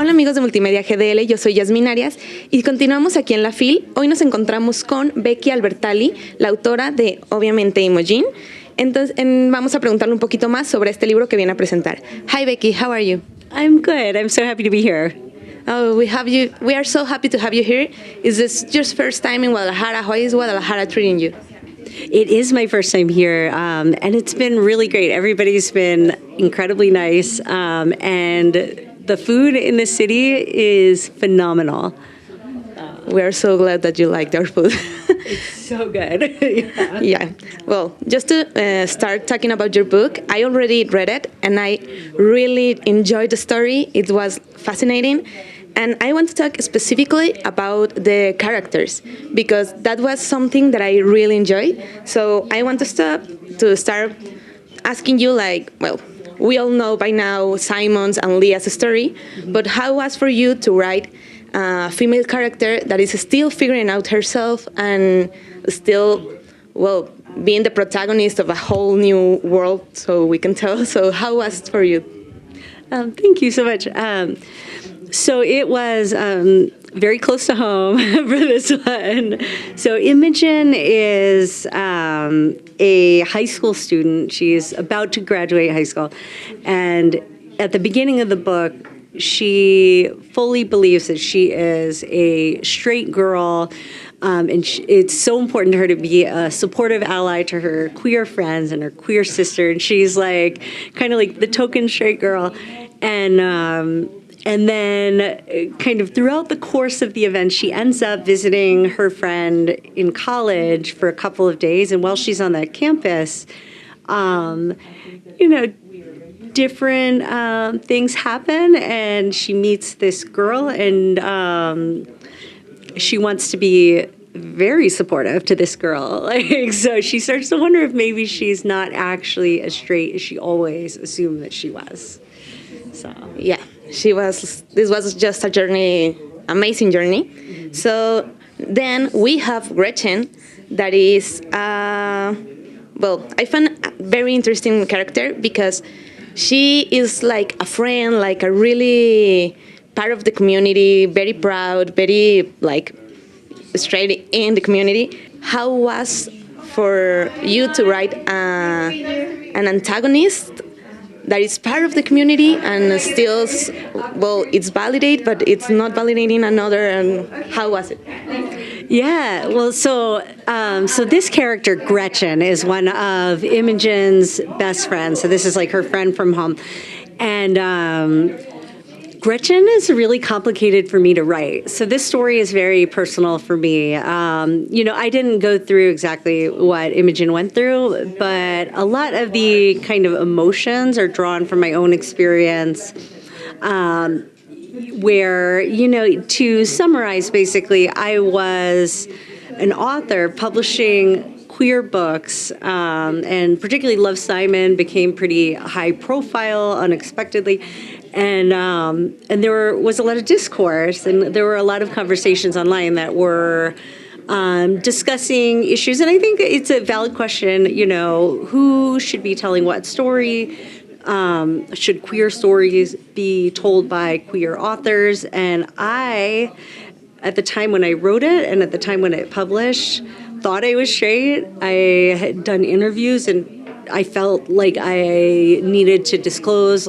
Hola amigos de Multimedia GDL, yo soy Yasmin Arias y continuamos aquí en la FIL. Hoy nos encontramos con Becky Albertalli, la autora de Obviamente Imogen. Entonces vamos a preguntarle un poquito más sobre este libro que viene a presentar. Hi Becky, how are you? I'm good. I'm so happy to be here. Oh, we are so happy to have you here. Is this your first time in Guadalajara? How is Guadalajara treating you? It is my first time here, and it's been really great. Everybody's been incredibly nice, and the food in the city is phenomenal. We are so glad that you liked our food. It's so good. Yeah. Yeah. Well, just to start talking about your book, I already read it, and I really enjoyed the story. It was fascinating. And I want to talk specifically about the characters, because that was something that I really enjoyed. So I want to start asking you, like, well, we all know by now Simon's and Leah's story, but how was for you to write a female character that is still figuring out herself and still, well, being the protagonist of a whole new world, so we can tell. So how was it for you? Thank you so much. So it was very close to home for this one. So Imogen is a high school student. She's about to graduate high school. And at the beginning of the book, she fully believes that she is a straight girl. And it's so important to her to be a supportive ally to her queer friends and her queer sister. And she's like, kind of like the token straight girl. And then kind of throughout the course of the event, she ends up visiting her friend in college for a couple of days. And while she's on that campus, different things happen. And she meets this girl, and she wants to be very supportive to this girl. So she starts to wonder if maybe she's not actually as straight as she always assumed that she was. So yeah. This was just a journey, amazing journey. Mm-hmm. So then we have Gretchen, that is, well, I found a very interesting character because she is like a friend, like a really part of the community, very proud, very like straight in the community. How was for you to write an antagonist that is part of the community and still, well, it's validated, but it's not validating another, and how was it? Yeah, well, so this character, Gretchen, is one of Imogen's best friends. So this is like her friend from home. And Gretchen is really complicated for me to write. So this story is very personal for me. I didn't go through exactly what Imogen went through, but a lot of the kind of emotions are drawn from my own experience. Where, to summarize, basically, I was an author publishing queer books, and particularly Love, Simon became pretty high profile unexpectedly. And there was a lot of discourse, and there were a lot of conversations online that were discussing issues. And I think it's a valid question, who should be telling what story? Should queer stories be told by queer authors? And I, at the time when I wrote it and at the time when it published, thought I was straight. I had done interviews, and I felt like I needed to disclose,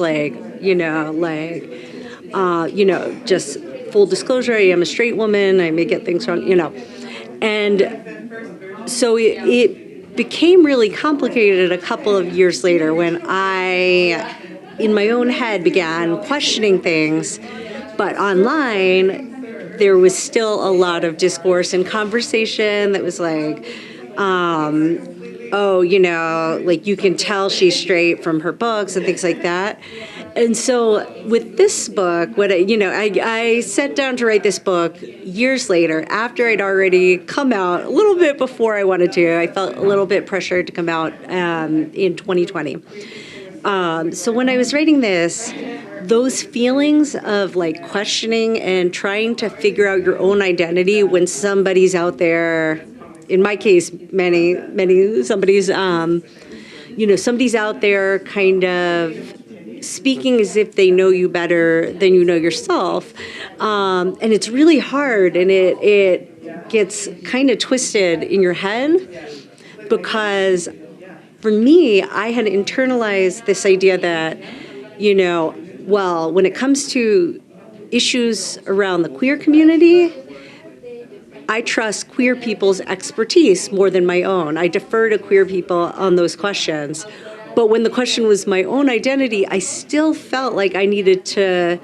just full disclosure, I am a straight woman, I may get things wrong, And so it became really complicated a couple of years later when I, in my own head, began questioning things, but online, there was still a lot of discourse and conversation that was like, you can tell she's straight from her books and things like that. And so with this book, I sat down to write this book years later, after I'd already come out, a little bit before I wanted to. I felt a little bit pressured to come out in 2020. So when I was writing this, those feelings of like questioning and trying to figure out your own identity when somebody's out there, in my case, somebody's out there kind of speaking as if they know you better than you know yourself. And it's really hard, and it gets kind of twisted in your head, because for me, I had internalized this idea that, well, when it comes to issues around the queer community, I trust queer people's expertise more than my own. I defer to queer people on those questions. But when the question was my own identity, I still felt like I needed to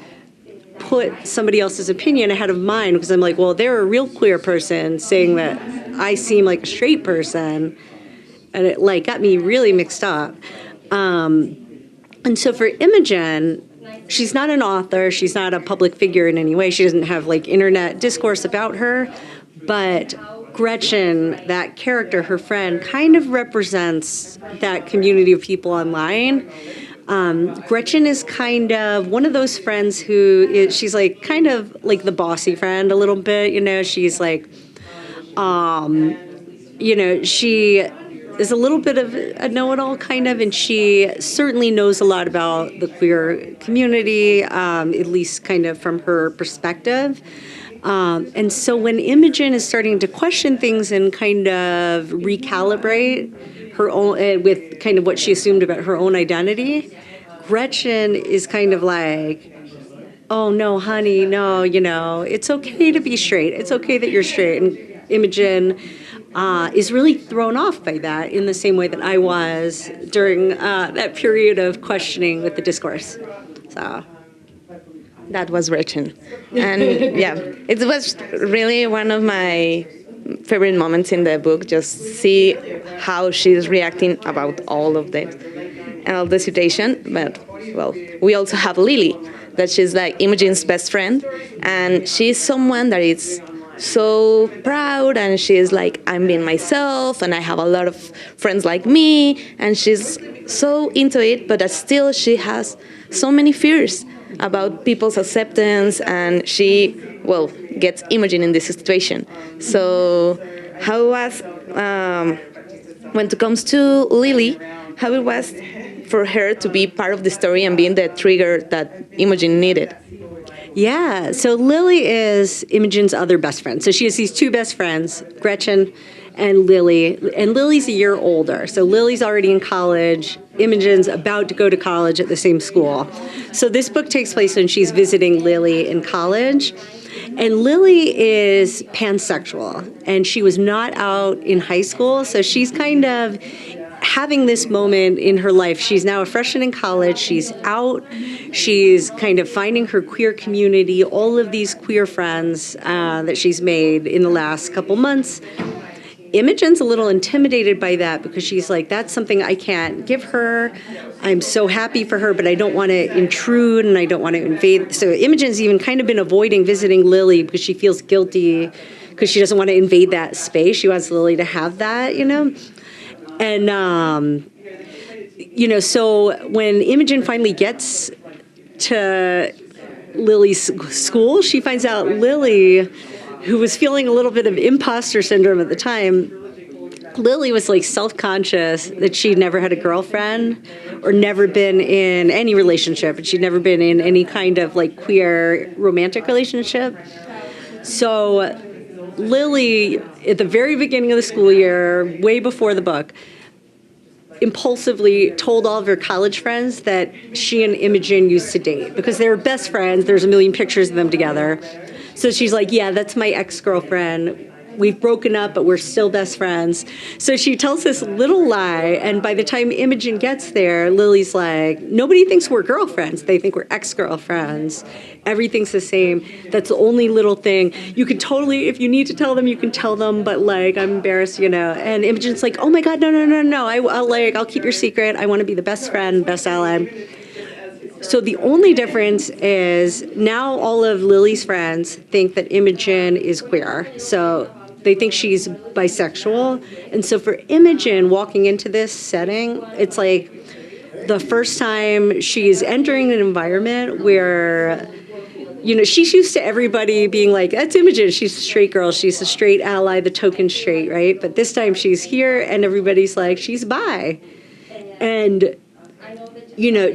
put somebody else's opinion ahead of mine, because I'm like, well, they're a real queer person saying that I seem like a straight person. And it got me really mixed up. And so for Imogen, she's not an author. She's not a public figure in any way. She doesn't have internet discourse about her. But Gretchen, that character, her friend, kind of represents that community of people online. Gretchen is kind of one of those friends she's kind of like the bossy friend a little bit. She's she is a little bit of a know-it-all kind of, and she certainly knows a lot about the queer community, at least kind of from her perspective. And so when Imogen is starting to question things and kind of recalibrate her own with kind of what she assumed about her own identity, Gretchen is kind of like, oh, no, honey, no, it's okay to be straight. It's okay that you're straight. And Imogen is really thrown off by that in the same way that I was during that period of questioning with the discourse. So that was Gretchen. And yeah, it was really one of my favorite moments in the book, just see how she's reacting about all of that and all the situation. But, well, we also have Lily, that she's Imogen's best friend, and she's someone that is so proud, and she's I'm being myself, and I have a lot of friends like me, and she's so into it, but still she has so many fears about people's acceptance, and she, gets Imogen in this situation. So how it was, when it comes to Lily, how it was for her to be part of the story and being the trigger that Imogen needed? Yeah, so Lily is Imogen's other best friend. So she has these two best friends, Gretchen and Lily, and Lily's a year older. So Lily's already in college. Imogen's about to go to college at the same school. So this book takes place when she's visiting Lily in college. And Lily is pansexual, and she was not out in high school. So she's kind of having this moment in her life. She's now a freshman in college. She's out. She's kind of finding her queer community, all of these queer friends that she's made in the last couple months. Imogen's a little intimidated by that, because she's like, that's something I can't give her. I'm so happy for her, but I don't want to intrude and I don't want to invade. So Imogen's even kind of been avoiding visiting Lily because she feels guilty, because she doesn't want to invade that space. She wants Lily to have that, And, so when Imogen finally gets to Lily's school, she finds out Lily, who was feeling a little bit of imposter syndrome at the time, Lily was self-conscious that she'd never had a girlfriend or never been in any relationship, and she'd never been in any kind of queer romantic relationship. So Lily, at the very beginning of the school year, way before the book, impulsively told all of her college friends that she and Imogen used to date, because they were best friends. There's a million pictures of them together. So she's like, yeah, that's my ex-girlfriend. We've broken up, but we're still best friends. So she tells this little lie, and by the time Imogen gets there, Lily's like, nobody thinks we're girlfriends. They think we're ex-girlfriends. Everything's the same. That's the only little thing. You can totally, if you need to tell them, you can tell them, but I'm embarrassed, And Imogen's like, oh my God, no. I'll keep your secret. I want to be the best friend, best ally. So the only difference is now all of Lily's friends think that Imogen is queer. So they think she's bisexual. And so for Imogen, walking into this setting, it's the first time she's entering an environment where, she's used to everybody being like, that's Imogen. She's a straight girl. She's a straight ally, the token straight, right? But this time she's here and everybody's like, she's bi. And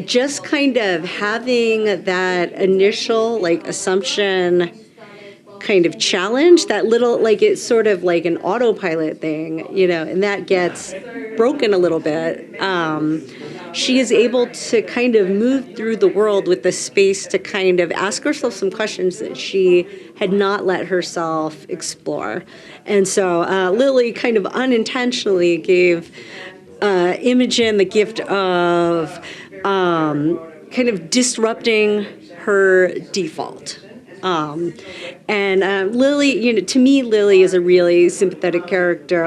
just kind of having that initial assumption kind of challenge, that little, it's sort of like an autopilot thing, and that gets broken a little bit. She is able to kind of move through the world with the space to kind of ask herself some questions that she had not let herself explore. And so Lily kind of unintentionally gave Imogen the gift of kind of disrupting her default. And Lily, to me, Lily is a really sympathetic character.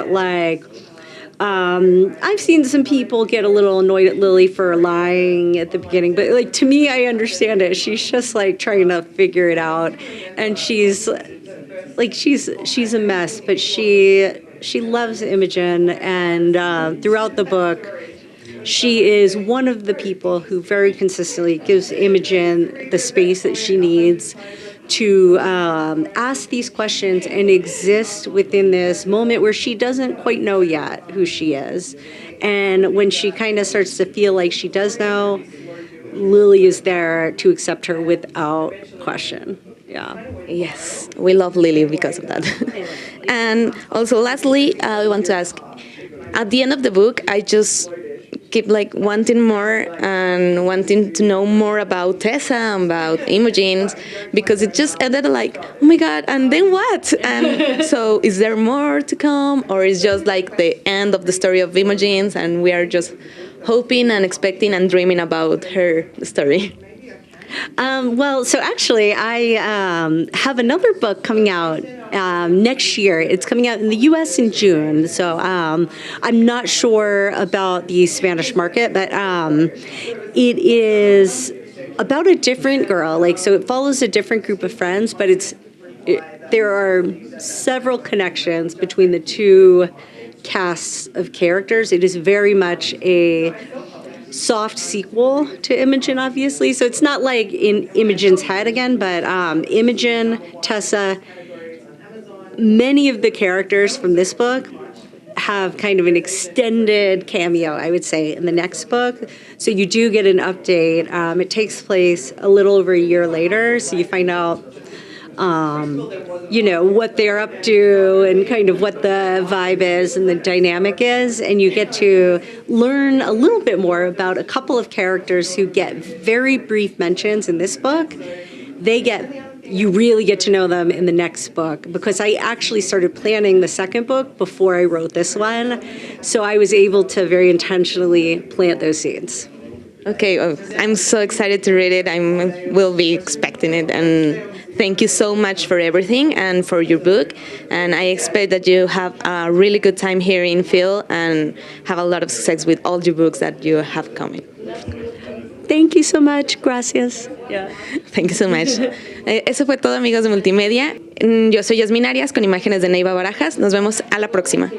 I've seen some people get a little annoyed at Lily for lying at the beginning, but to me, I understand it. She's just trying to figure it out, and she's a mess, but she loves Imogen, and throughout the book, she is one of the people who very consistently gives Imogen the space that she needs to ask these questions and exist within this moment where she doesn't quite know yet who she is. And when she kind of starts to feel like she does know, Lily is there to accept her without question. Yeah. Yes, we love Lily because of that. And also, lastly, we want to ask, at the end of the book, I just keep wanting more and wanting to know more about Tessa, about Imogen, because it just ended oh my God, and then what? And so is there more to come, or is just the end of the story of Imogen and we are just hoping and expecting and dreaming about her story? So actually, I have another book coming out next year. It's coming out in the U.S. in June. So I'm not sure about the Spanish market, but it is about a different girl. So it follows a different group of friends, but there are several connections between the two casts of characters. It is very much a soft sequel to Imogen, obviously. So it's not in Imogen's head again, but Imogen, Tessa, many of the characters from this book have kind of an extended cameo, I would say, in the next book. So you do get an update. It takes place a little over a year later, so you find out what they're up to and kind of what the vibe is and the dynamic is. And you get to learn a little bit more about a couple of characters who get very brief mentions in this book. You really get to know them in the next book, because I actually started planning the second book before I wrote this one. So I was able to very intentionally plant those seeds. Okay, I'm so excited to read it. I will be expecting it, and thank you so much for everything and for your book. And I expect that you have a really good time here in Phil and have a lot of success with all your books that you have coming. Thank you so much. Gracias. Yeah. Thank you so much. Eso fue todo, amigos de Multimedia. Yo soy Yasmin Arias con imágenes de Neiva Barajas. Nos vemos a la próxima.